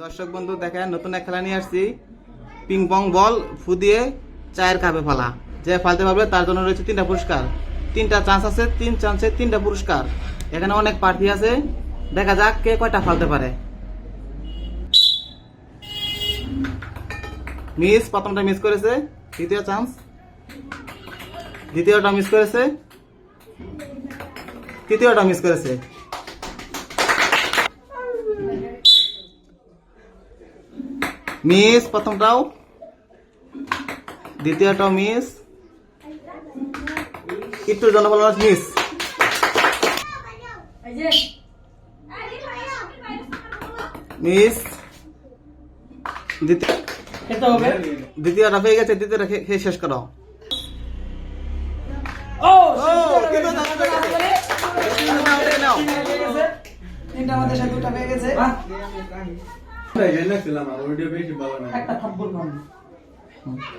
দর্শক বন্ধু দেখেন, নতুন এক খেলা নিয়ে আসছি। পিং পং বল ফু দিয়ে চায়ের কাপে ফালা। যে ফালতে পারবে তার জন্য রয়েছে 3টা পুরস্কার। 3টা চান্স আছে, 3 চান্সে 3টা পুরস্কার। এখানে অনেক প্রার্থী আছে, দেখা যাক কে কয়টা ফালতে পারে। মিস, প্রথমটা মিস করেছে। দ্বিতীয় চান্স, দ্বিতীয়টা মিস করেছে, তৃতীয়টা মিস করেছে। মিস প্রথমটাও, দ্বিতীয়টাও মিস, একটু জনবল মিস। মিস, দ্বিতীয়টা পেয়ে গেছে, দ্বিতীয়টা খেয়ে শেষ করো।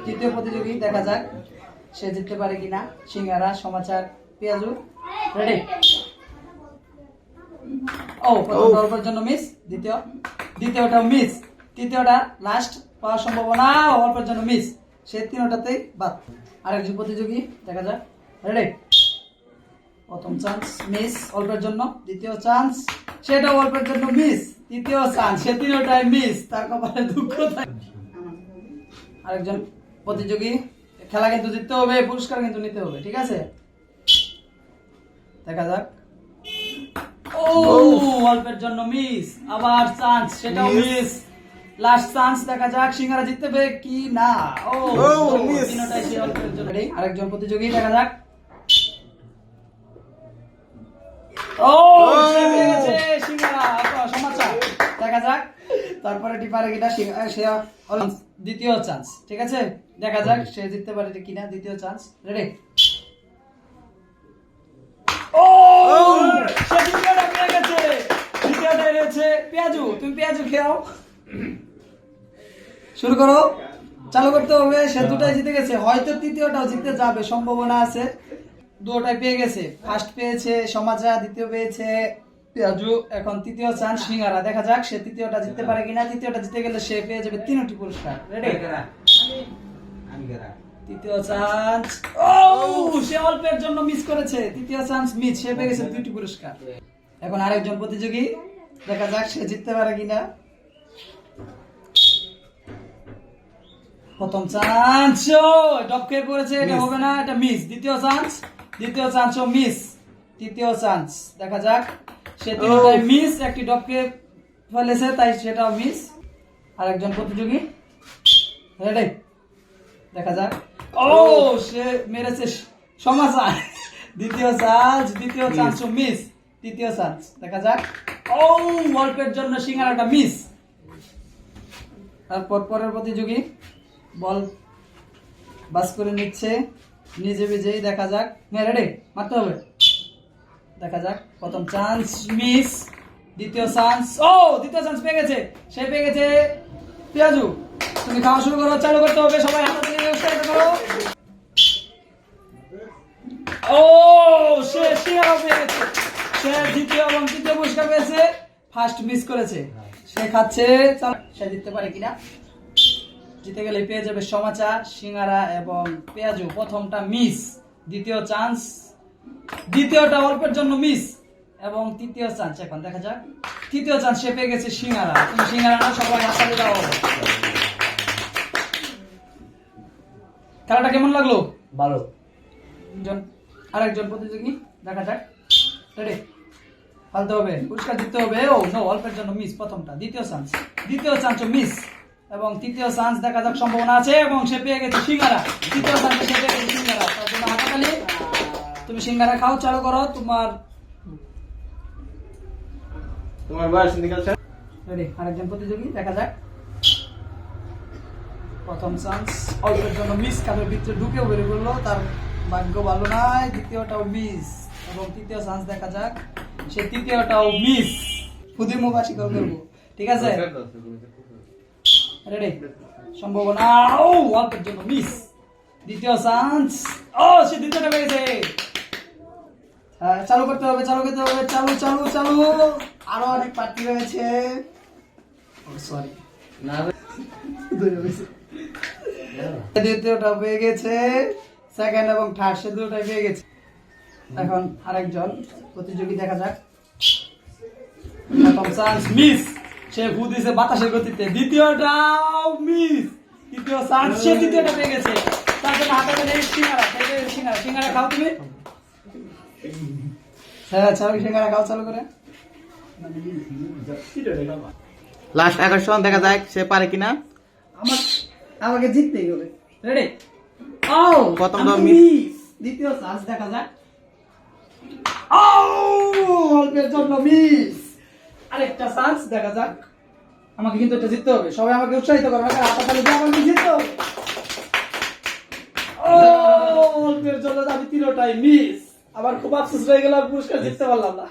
তৃতীয় প্রতিযোগী, দেখা যাক সে জিততে পারে কিনা। সিঙ্গারা, সমাচার, পেঁয়াজু। রেডি? ও, প্রথমটা অল্পের জন্য মিস, দ্বিতীয়টা মিস, তৃতীয়টা লাস্ট পাওয়ার সম্ভাবনা, অল্পের জন্য মিস। সে 3টাতেই বাদ। আরেকজন প্রতিযোগী, দেখা যাক। রেডি? প্রথম চান্স মিস, অল্পের জন্য। দ্বিতীয় চান্স, সেটাও অল্পের জন্য মিস। তৃতীয় চান্স, সে 3টাই মিস। তার কপালে দুঃখ থাকে। আরেকজন প্রতিযোগী, খেলা কিন্তু জিততে হবে, পুরস্কার কিন্তু নিতে হবে, ঠিক আছে? দেখা যাক। ও, অল্পের জন্য মিস। আবার চান্স, সেটাও মিস। লাস্ট চান্স, দেখা যাক সিঙ্গারা জিততে পারে কি না। ও, 3টাই সে অল্পের জন্য। আরেকজন প্রতিযোগী, দেখা যাক। ও, সে পেয়ে গেছে সিঙ্গারা, সমাচার। দেখা যাক তারপরে পারে কিনা সে। দ্বিতীয় চান্স, ঠিক আছে? দেখা যাক সে জিততে পারে কিনা। দ্বিতীয় চান্স। রেডি? ও, সে দ্বিতীয়টা পেয়ে গেছে। দ্বিতীয়টা রয়েছে পেঁয়াজু। তুমি পেঁয়াজু খেও। শুরু করো, চালু করতে হবে। সে 2টাই জিতে গেছে, হয়তো তৃতীয়টাও জিততে যাবে, সম্ভাবনা আছে। 2টাই পেয়ে গেছে। ফার্স্ট পেয়েছে সমাচার, দ্বিতীয় পেয়েছে পেঁয়াজু, এখন তৃতীয় চান্স সিঙ্গারা। দেখা যাক সে তৃতীয়টা জিততে পারে কিনা। তৃতীয়টা জিতে গেলে সে পেয়ে যাবে 3টি পুরস্কার। রেডি? তৃতীয় চান্স। ও, সে অল্পের জন্য মিস করেছে। তৃতীয় চান্স মিস, সে পেয়ে গেছে 2টি পুরস্কার। এখন আরেকজন প্রতিযোগী, দেখা যাক সে জিততে পারে কিনা। প্রথম চান্স, ডপ খেয়ে পড়েছে, এটা হবে না, এটা মিস। দ্বিতীয় চান্সও মিস। তৃতীয় চান্স, দেখা যাক সে 3টাই মিস। একটি ডপ খেয়ে ফেলেছে, তাই সেটাও মিস। আরেকজন প্রতিযোগী, রেডি? দেখা যাক। ও, সে মেরেছে সমাচার। দ্বিতীয় চান্সও মিস। তৃতীয় চান্স, দেখা যাক। ও, অল্পের জন্য সিঙ্গারাটা মিস। তারপর পরের প্রতিযোগী বল বাস করে নিচ্ছে নিজে নিজেই। দেখা যাক। রেডি? মারতে হবে। দেখা যাক। প্রথম চান্স মিস, দ্বিতীয় চান্স। ও, দ্বিতীয় চান্স পেয়ে গেছে, সে পেয়ে গেছে পেঁয়াজু। তুমি খাওয়া শুরু করো, চালু করতে হবে, সবাই হাতাতালি উৎসাহিত করো। ও, সে সিঙ্গারা পেয়ে গেছে। সে দ্বিতীয় এবং তৃতীয় পুরস্কার পেয়েছে। ফার্স্ট মিস করেছে, সে খাচ্ছে। সে জিততে পারে কিনা। জিতে গেলে পেয়ে যাবে সমাচার, সিঙ্গারা এবং পেঁয়াজু। প্রথমটা মিস, দ্বিতীয় চান্স, দ্বিতীয়টা অল্পের জন্য মিস এবং তৃতীয় চান্স। এখন দেখা যাক। তৃতীয় চান্স, সে পেয়ে গেছে সিঙ্গারা। তুমি সিঙ্গারা না, সবাই হাততালি দাও। খেলাটা কেমন লাগলো? ভালো। আরেকজন প্রতিযোগী, দেখা যাক। রেডি? ফালতে হবে, পুরস্কার জিততে হবে। ও নো, অল্পের জন্য মিস প্রথমটা। দ্বিতীয় চান্সও মিস এবং তৃতীয় চান্স, দেখা যাক সম্ভাবনা আছে এবং সে পেয়ে গেছে সিঙ্গারা। তৃতীয় চান্সে সে পেয়ে গেছে সিঙ্গারা, তার জন্য হাততালি। তুমি সিঙ্গারা খাও, চালু করো তোমার বয়স। রেডি? আরেকজন প্রতিযোগী, দেখা যাক। প্রথম চান্স অল্পের জন্য মিস, কাপের ভিতরে ঢুকেও বেরিয়ে পড়লো, তার ভাগ্য ভালো নয়। দ্বিতীয়টাও মিস এবং তৃতীয় চান্স, দেখা যাক সে তৃতীয়টাও মিস। খুদি মুবাসি করবো, ঠিক আছে? রেডি? সম্ভাবনা, ও, অল্পের জন্য মিস। দ্বিতীয় চান্স। ও সে দ্বিতীয়টা পেয়ে গেছে। হ্যাঁ, চালু করতে হবে, চালু করতে হবে, চালু চালু চালু। আরো অনেক প্রার্থী রয়েছে। সরি, দ্বিতীয়টা পেয়ে গেছে, সেকেন্ড এবং থার্ড সে দুটোটাই পেয়ে গেছে। এখন আরেকজন প্রতিযোগী দেখা যাক। প্রথম চান্স মিস, সে ভূ দিছে বাতাসের গতিতে। দ্বিতীয়টাও মিস, তৃতীয় চান্স, সে তৃতীয়টা পেয়ে গেছে। তার জন্য হাতে করে সিঙ্গারা, সিঙ্গারা সিঙ্গারা খাও তুমি। হ্যাঁ, চালু সিঙ্গারা খাও চালু করে। লাস্ট আকর্ষণ দেখা যাক সে পারে কিনা। আমাকে জিততেই হবে। রেডি? ও প্রথম আমি তো তো miss। miss। দ্বিতীয় চান্স দেখা যাক। ও অল্পের জন্য মিস। আরেকটা চান্স দেখা যাক। আমাকে কিন্তু এটা জিততে হবে। সবাই আমাকে উৎসাহিত করবে, আমাকে হাততালি দিয়ে আমাকে জিততে হবে। ও অল্পের জন্য আমি তিনটাই মিস। আবার খুব আফসোস হয়ে গেল, পুরস্কার জিততে পারলাম না।